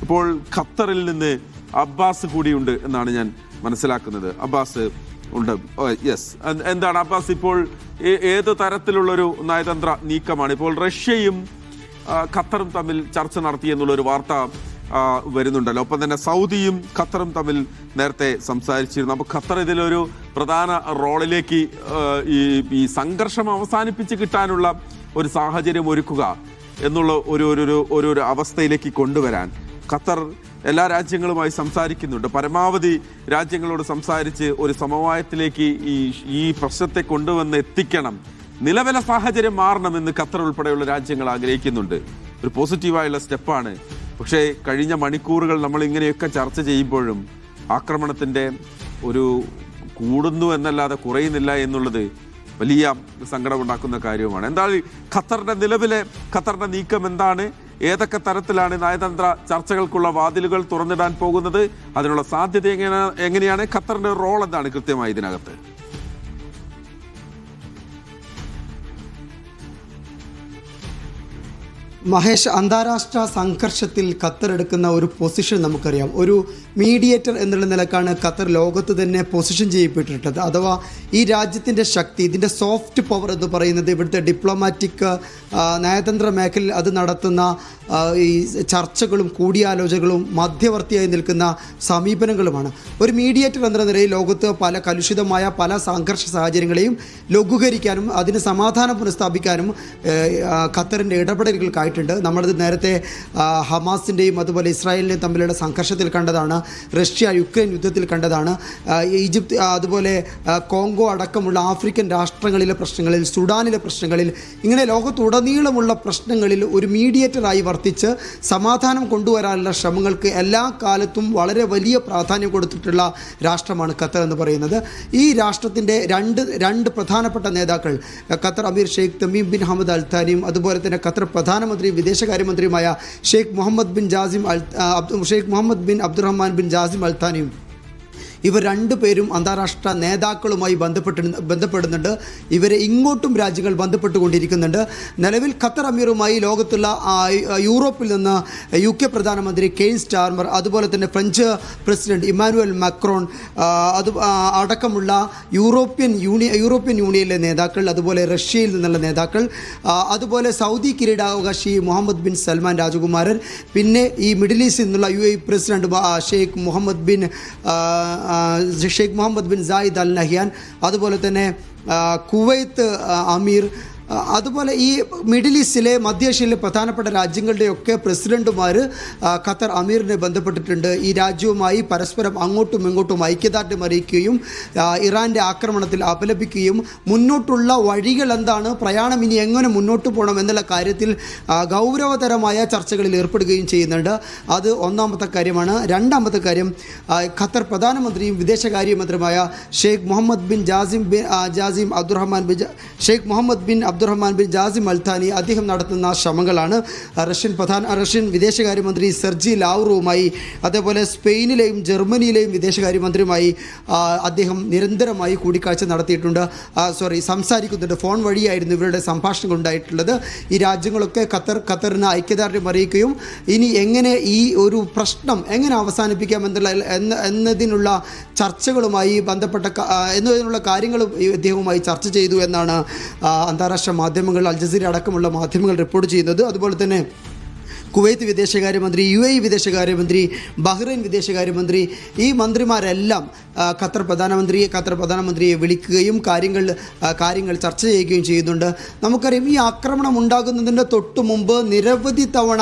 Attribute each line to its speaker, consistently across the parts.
Speaker 1: ഇപ്പോൾ ഖത്തറിൽ നിന്ന് അബ്ബാസ് കൂടിയുണ്ട് എന്നാണ് ഞാൻ മനസ്സിലാക്കുന്നത്. അബ്ബാസ് ഉണ്ട്. യെസ്, എന്താണ് അബ്ബാസ്, ഇപ്പോൾ ഏത് തരത്തിലുള്ളൊരു നയതന്ത്ര നീക്കമാണ്? ഇപ്പോൾ റഷ്യയും ഖത്തറും തമ്മിൽ ചർച്ച നടത്തി എന്നുള്ളൊരു വാർത്ത വരുന്നുണ്ടല്ലോ. ഒപ്പം തന്നെ സൗദിയും ഖത്തറും തമ്മിൽ നേരത്തെ സംസാരിച്ചിരുന്നു. അപ്പോൾ ഖത്തർ ഇതിലൊരു പ്രധാന റോളിലേക്ക് ഈ സംഘർഷം അവസാനിപ്പിച്ച് കിട്ടാനുള്ള ഒരു സാഹചര്യം ഒരുക്കുക എന്നുള്ള ഒരു അവസ്ഥയിലേക്ക് കൊണ്ടുവരാൻ ഖത്തർ എല്ലാ രാജ്യങ്ങളുമായി സംസാരിക്കുന്നുണ്ട്. പരമാവധി രാജ്യങ്ങളോട് സംസാരിച്ച് ഒരു സമവായത്തിലേക്ക് ഈ പ്രശ്നത്തെ കൊണ്ടുവന്ന് എത്തിക്കണം. നിലവിലെ സാഹചര്യം മാറണമെന്ന് ഖത്തർ ഉൾപ്പെടെയുള്ള രാജ്യങ്ങൾ ആഗ്രഹിക്കുന്നുണ്ട്. ഒരു പോസിറ്റീവായുള്ള സ്റ്റെപ്പാണ്. പക്ഷേ കഴിഞ്ഞ മണിക്കൂറുകൾ നമ്മൾ ഇങ്ങനെയൊക്കെ ചർച്ച ചെയ്യുമ്പോഴും ആക്രമണത്തിൻ്റെ ഒരു കൂടുന്നു എന്നല്ലാതെ കുറയുന്നില്ല എന്നുള്ളത് വലിയ സങ്കടമുണ്ടാക്കുന്ന കാര്യവുമാണ്. എന്താണ് നിലവിലെ ഖത്തറിൻ്റെ നീക്കം എന്താണ്? ഏതൊക്കെ തരത്തിലാണ് നയതന്ത്ര ചർച്ചകൾക്കുള്ള വാതിലുകൾ തുറന്നിടാൻ പോകുന്നത്? അതിനുള്ള സാധ്യത എങ്ങനെയാണ്? ഖത്തറിൻ്റെ റോൾ എന്താണ് കൃത്യമായി ഇതിനകത്ത്?
Speaker 2: മഹേഷ്, അന്താരാഷ്ട്ര സംഘർഷത്തിൽ ഖത്തർ എടുക്കുന്ന ഒരു പൊസിഷൻ നമുക്കറിയാം. ഒരു മീഡിയേറ്റർ എന്നുള്ള നിലക്കാണ് ഖത്തർ ലോകത്ത് തന്നെ പൊസിഷൻ ചെയ്യപ്പെട്ടിട്ടുള്ളത്. അഥവാ ഈ രാജ്യത്തിൻ്റെ ശക്തി, ഇതിൻ്റെ സോഫ്റ്റ് പവർ എന്ന് പറയുന്നത് ഇവിടുത്തെ ഡിപ്ലോമാറ്റിക് നയതന്ത്ര മേഖലയിൽ അത് നടത്തുന്ന ഈ ചർച്ചകളും കൂടിയാലോചനകളും മധ്യവർത്തിയായി നിൽക്കുന്ന സമീപനങ്ങളുമാണ്. ഒരു മീഡിയേറ്റർ എന്ന നിലയിൽ ലോകത്ത് പല കലുഷിതമായ പല സംഘർഷ സാഹചര്യങ്ങളെയും ലഘൂകരിക്കാനും അതിന് സമാധാനം പുനഃസ്ഥാപിക്കാനും ഖത്തറിൻ്റെ ഇടപെടലുകൾക്കായിട്ടുണ്ട്. നമ്മളത് നേരത്തെ ഹമാസിൻ്റെയും അതുപോലെ ഇസ്രായേലിൻ്റെയും തമ്മിലുള്ള സംഘർഷത്തിൽ കണ്ടതാണ്. റഷ്യ യുക്രൈൻ യുദ്ധത്തിൽ കണ്ടതാണ്. ഈജിപ്ത് അതുപോലെ കോങ്കോ അടക്കമുള്ള ആഫ്രിക്കൻ രാഷ്ട്രങ്ങളിലെ പ്രശ്നങ്ങളിൽ, സുഡാനിലെ പ്രശ്നങ്ങളിൽ, ഇങ്ങനെ ലോകത്തുടനീളമുള്ള പ്രശ്നങ്ങളിൽ ഒരു മീഡിയേറ്ററായി വർത്തിച്ച് സമാധാനം കൊണ്ടുവരാനുള്ള ശ്രമങ്ങൾക്ക് എല്ലാ കാലത്തും വളരെ വലിയ പ്രാധാന്യം കൊടുത്തിട്ടുള്ള രാഷ്ട്രമാണ് ഖത്തർ എന്ന് പറയുന്നത്. ഈ രാഷ്ട്രത്തിൻ്റെ രണ്ട് പ്രധാനപ്പെട്ട നേതാക്കൾ, ഖത്തർ അമീർ ഷെയ്ഖ് തമീം ബിൻ ഹമദ് അൽ താനിയും അതുപോലെ തന്നെ ഖത്തർ പ്രധാനമന്ത്രി വിദേശകാര്യമന്ത്രിയുമായ ഷെയ്ഖ് Muhammad bin Abdulrahman bin Jassim Al താനിയും, ഇവർ രണ്ടുപേരും അന്താരാഷ്ട്ര നേതാക്കളുമായി ബന്ധപ്പെടുന്നുണ്ട്. ഇവരെ ഇങ്ങോട്ടും രാജ്യങ്ങൾ ബന്ധപ്പെട്ടുകൊണ്ടിരിക്കുന്നുണ്ട്. നിലവിൽ ഖത്തർ അമീറുമായി ലോകത്തുള്ള യൂറോപ്പിൽ നിന്ന് UK പ്രധാനമന്ത്രി കെയ്ൻ സ്റ്റാർമർ, അതുപോലെ തന്നെ ഫ്രഞ്ച് പ്രസിഡന്റ് ഇമ്മാനുവൽ മാക്രോൺ അടക്കമുള്ള യൂറോപ്യൻ യൂണിയനിലെ നേതാക്കൾ, അതുപോലെ റഷ്യയിൽ നിന്നുള്ള നേതാക്കൾ, അതുപോലെ സൗദി കിരീടാവകാശി മുഹമ്മദ് ബിൻ സൽമാൻ രാജകുമാരൻ, പിന്നെ ഈ മിഡിൽ ഈസ്റ്റിൽ നിന്നുള്ള UAE president Sheikh Muhammad bin Zayed Al Nahyan, അതുപോലെ തന്നെ കുവൈത്ത് അമീർ, അതുപോലെ ഈ മിഡിൽ ഈസ്റ്റിലെ മധ്യേഷ്യയിലെ പ്രധാനപ്പെട്ട രാജ്യങ്ങളുടെയൊക്കെ പ്രസിഡന്റുമാർ ഖത്തർ അമീറിനെ ബന്ധപ്പെട്ടിട്ടുണ്ട്. ഈ രാജ്യവുമായി പരസ്പരം അങ്ങോട്ടും ഇങ്ങോട്ടും ഐക്യദാർഢ്യം അറിയിക്കുകയും ഇറാൻ്റെ ആക്രമണത്തിൽ അപലപിക്കുകയും മുന്നോട്ടുള്ള വഴികൾ എന്താണ്, പ്രയാണം ഇനി എങ്ങനെ മുന്നോട്ട് പോകണം എന്നുള്ള കാര്യത്തിൽ ഗൗരവതരമായ ചർച്ചകളിൽ ഏർപ്പെടുകയും ചെയ്യുന്നുണ്ട്. അത് ഒന്നാമത്തെ കാര്യമാണ്. രണ്ടാമത്തെ കാര്യം, ഖത്തർ പ്രധാനമന്ത്രിയും വിദേശകാര്യമന്ത്രിയുമായ ഷെയ്ഖ് Muhammad bin Abdulrahman bin Jassim Al Thani അദ്ദേഹം നടത്തുന്ന ശ്രമങ്ങളാണ്. റഷ്യൻ വിദേശകാര്യമന്ത്രി സെർജി ലാവ്റോവുമായി, അതേപോലെ സ്പെയിനിലെയും ജർമ്മനിയിലെയും വിദേശകാര്യമന്ത്രിയുമായി അദ്ദേഹം നിരന്തരമായി കൂടിക്കാഴ്ച സംസാരിക്കുന്നുണ്ട്. ഫോൺ വഴിയായിരുന്നു ഇവരുടെ സംഭാഷണങ്ങൾ ഉണ്ടായിട്ടുള്ളത്. ഈ രാജ്യങ്ങളൊക്കെ ഖത്തറിന് ഐക്യദാർഢ്യം അറിയിക്കുകയും ഇനി എങ്ങനെ ഈ ഒരു പ്രശ്നം എങ്ങനെ അവസാനിപ്പിക്കാം എന്നതിനുള്ള ചർച്ചകളുമായി എന്നതിനുള്ള കാര്യങ്ങളും ഇദ്ദേഹവുമായി ചർച്ച ചെയ്തു എന്നാണ് അന്താരാഷ്ട്ര മാധ്യമങ്ങൾ, അൽ ജസീറ അടക്കമുള്ള മാധ്യമങ്ങൾ റിപ്പോർട്ട് ചെയ്യുന്നത്. അതുപോലെ തന്നെ കുവൈത്ത് വിദേശകാര്യമന്ത്രി, UAE വിദേശകാര്യമന്ത്രി, ബഹ്റൈൻ വിദേശകാര്യമന്ത്രി, ഈ മന്ത്രിമാരെല്ലാം ഖത്തർ പ്രധാനമന്ത്രിയെ വിളിക്കുകയും കാര്യങ്ങൾ ചർച്ച ചെയ്യുകയും ചെയ്യുന്നുണ്ട്. നമുക്കറിയാം, ഈ ആക്രമണം ഉണ്ടാകുന്നതിൻ്റെ തൊട്ട് മുമ്പ് നിരവധി തവണ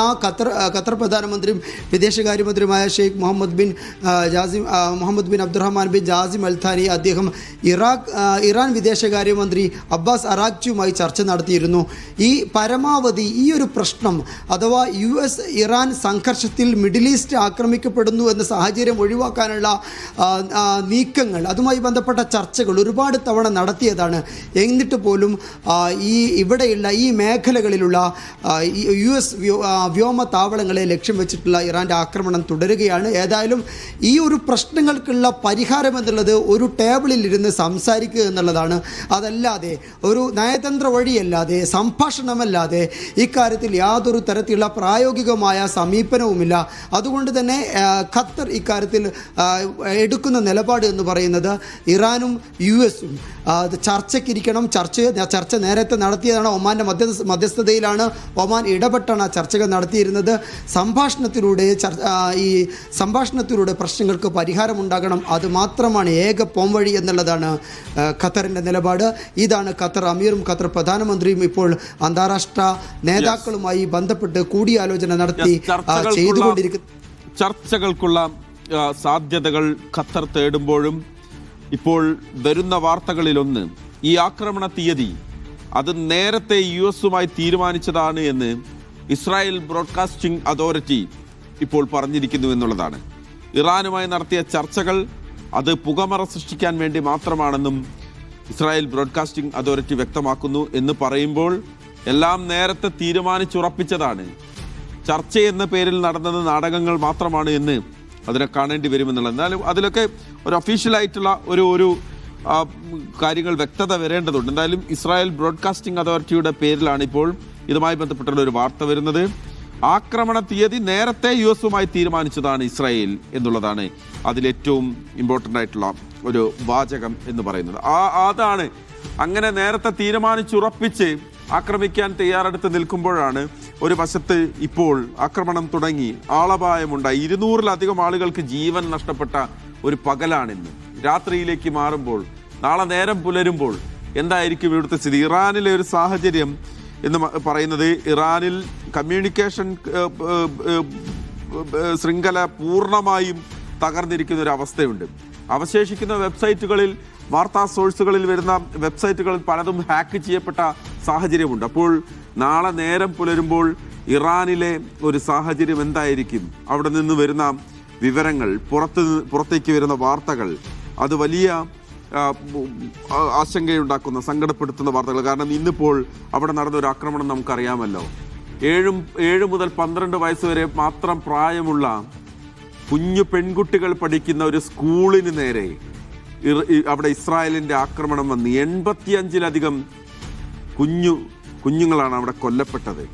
Speaker 2: ഖത്തർ പ്രധാനമന്ത്രിയും വിദേശകാര്യമന്ത്രിയുമായ ഷെയ്ഖ് Muhammad bin Abdulrahman bin Jassim Al Thani അദ്ദേഹം ഇറാൻ വിദേശകാര്യമന്ത്രി അബ്ബാസ് അറാഗ്ചിയുമായി ചർച്ച നടത്തിയിരുന്നു. ഈ പരമാവധി ഈ ഒരു പ്രശ്നം അഥവാ US-ഇറാൻ സംഘർഷത്തിൽ മിഡിൽ ഈസ്റ്റ് ആക്രമിക്കപ്പെടുന്നു എന്ന സാഹചര്യം ഒഴിവാക്കാനുള്ള നീക്കങ്ങൾ, അതുമായി ബന്ധപ്പെട്ട ചർച്ചകൾ ഒരുപാട് തവണ നടത്തിയതാണ്. എന്നിട്ട് പോലും ഇവിടെയുള്ള ഈ മേഖലകളിലുള്ള US വ്യോമതാവളങ്ങളെ ലക്ഷ്യം വെച്ചിട്ടുള്ള ഇറാൻ്റെ ആക്രമണം തുടരുകയാണ്. ഏതായാലും ഈ ഒരു പ്രശ്നങ്ങൾക്കുള്ള പരിഹാരം എന്നുള്ളത് ഒരു ടേബിളിൽ ഇരുന്ന് സംസാരിക്കുക എന്നുള്ളതാണ്. അതല്ലാതെ ഒരു നയതന്ത്ര വഴിയല്ലാതെ, സംഭാഷണമല്ലാതെ ഇക്കാര്യത്തിൽ യാതൊരു തരത്തിലുള്ള പ്രായോഗികമായ സമീപനവുമില്ല. അതുകൊണ്ട് തന്നെ ഖത്തർ ഇക്കാര്യത്തിൽ എടുക്കുന്ന നിലപാട് എന്ന് പറയുന്നത് ഇറാനും US-ഉം ചർച്ചയ്ക്കിരിക്കണം. ചർച്ച നേരത്തെ നടത്തിയതാണ്. ഒമാൻ്റെ മധ്യസ്ഥതയിലാണ് ഒമാൻ ഇടപെട്ടാണ് ചർച്ചകൾ നടത്തിയിരുന്നത്. ഈ സംഭാഷണത്തിലൂടെ പ്രശ്നങ്ങൾക്ക് പരിഹാരമുണ്ടാകണം. അത് മാത്രമാണ് ഏക പോംവഴി എന്നുള്ളതാണ് ഖത്തറിൻ്റെ നിലപാട്. ഇതാണ് ഖത്തർ അമീറും ഖത്തർ പ്രധാനമന്ത്രിയും ഇപ്പോൾ അന്താരാഷ്ട്ര നേതാക്കളുമായി ബന്ധപ്പെട്ട് കൂടിയാലോചന നടത്തി ചെയ്തുകൊണ്ടിരിക്കുന്നത്.
Speaker 1: ചർച്ചകൾക്കുള്ള സാധ്യതകൾ ഖത്തർ തേടുമ്പോഴും ഇപ്പോൾ വരുന്ന വാർത്തകളിലൊന്ന് ഈ ആക്രമണ തീയതി അത് നേരത്തെ US-ഉമായി തീരുമാനിച്ചതാണ് എന്ന് ഇസ്രായേൽ ബ്രോഡ്കാസ്റ്റിംഗ് അതോറിറ്റി ഇപ്പോൾ പറഞ്ഞിരിക്കുന്നു എന്നുള്ളതാണ്. ഇറാനുമായി നടത്തിയ ചർച്ചകൾ അത് പുകമറ സൃഷ്ടിക്കാൻ വേണ്ടി മാത്രമാണെന്നും ഇസ്രായേൽ ബ്രോഡ്കാസ്റ്റിംഗ് അതോറിറ്റി വ്യക്തമാക്കുന്നു. എന്ന് പറയുമ്പോൾ എല്ലാം നേരത്തെ തീരുമാനിച്ചുറപ്പിച്ചതാണ്. ചർച്ച എന്ന പേരിൽ നടന്നത് നാടകങ്ങൾ മാത്രമാണ് എന്ന് അതിനെ കാണേണ്ടി വരുമെന്നുള്ളത്. എന്നാലും അതിലൊക്കെ ഒരു ഒഫീഷ്യലായിട്ടുള്ള ഒരു കാര്യങ്ങൾ വ്യക്തത വരേണ്ടതുണ്ട്. എന്തായാലും ഇസ്രായേൽ ബ്രോഡ്കാസ്റ്റിംഗ് അതോറിറ്റിയുടെ പേരിലാണ് ഇപ്പോൾ ഇതുമായി ബന്ധപ്പെട്ടുള്ള ഒരു വാർത്ത വരുന്നത്. ആക്രമണ തീയതി നേരത്തെ US-ഉമായി തീരുമാനിച്ചതാണ് ഇസ്രായേൽ എന്നുള്ളതാണ് അതിലേറ്റവും ഇമ്പോർട്ടൻ്റ് ആയിട്ടുള്ള ഒരു വാചകം എന്ന് പറയുന്നത്. അതാണ് അങ്ങനെ നേരത്തെ തീരുമാനിച്ചുറപ്പിച്ച് ആക്രമിക്കാൻ തയ്യാറെടുത്ത് നിൽക്കുമ്പോഴാണ് ഒരു വശത്ത് ഇപ്പോൾ ആക്രമണം തുടങ്ങി, ആളപായമുണ്ടായി, 200-ലധികം ആളുകൾക്ക് ജീവൻ നഷ്ടപ്പെട്ട ഒരു പകലാണിന്ന്. രാത്രിയിലേക്ക് മാറുമ്പോൾ, നാളെ നേരം പുലരുമ്പോൾ എന്തായിരിക്കും ഇവിടുത്തെ സ്ഥിതി? ഇറാനിലെ ഒരു സാഹചര്യം എന്ന് പറയുന്നത് ഇറാനിൽ കമ്മ്യൂണിക്കേഷൻ ശൃംഖല പൂർണ്ണമായും തകർന്നിരിക്കുന്ന ഒരു അവസ്ഥയുണ്ട്. അവശേഷിക്കുന്ന വെബ്സൈറ്റുകളിൽ, വാർത്താ സോഴ്സുകളിൽ വരുന്ന വെബ്സൈറ്റുകളിൽ പലതും ഹാക്ക് ചെയ്യപ്പെട്ട സാഹചര്യമുണ്ട്. അപ്പോൾ നാളെ നേരം പുലരുമ്പോൾ ഇറാനിലെ ഒരു സാഹചര്യം എന്തായിരിക്കും? അവിടെ നിന്ന് വരുന്ന വിവരങ്ങൾ, പുറത്തേക്ക് വരുന്ന വാർത്തകൾ, അത് വലിയ ആശങ്കയുണ്ടാക്കുന്ന, സങ്കടപ്പെടുത്തുന്ന വാർത്തകൾ. കാരണം ഇന്നിപ്പോൾ അവിടെ നടന്ന ഒരു ആക്രമണം നമുക്കറിയാമല്ലോ. 7 മുതൽ 12 വയസ്സ് വരെ മാത്രം പ്രായമുള്ള കുഞ്ഞു പെൺകുട്ടികൾ പഠിക്കുന്ന ഒരു സ്കൂളിന് നേരെ അവിടെ ഇസ്രായേലിൻ്റെ ആക്രമണം വന്ന് 85-ലധികം കുഞ്ഞുങ്ങളാണ് അവിടെ കൊല്ലപ്പെട്ടത്.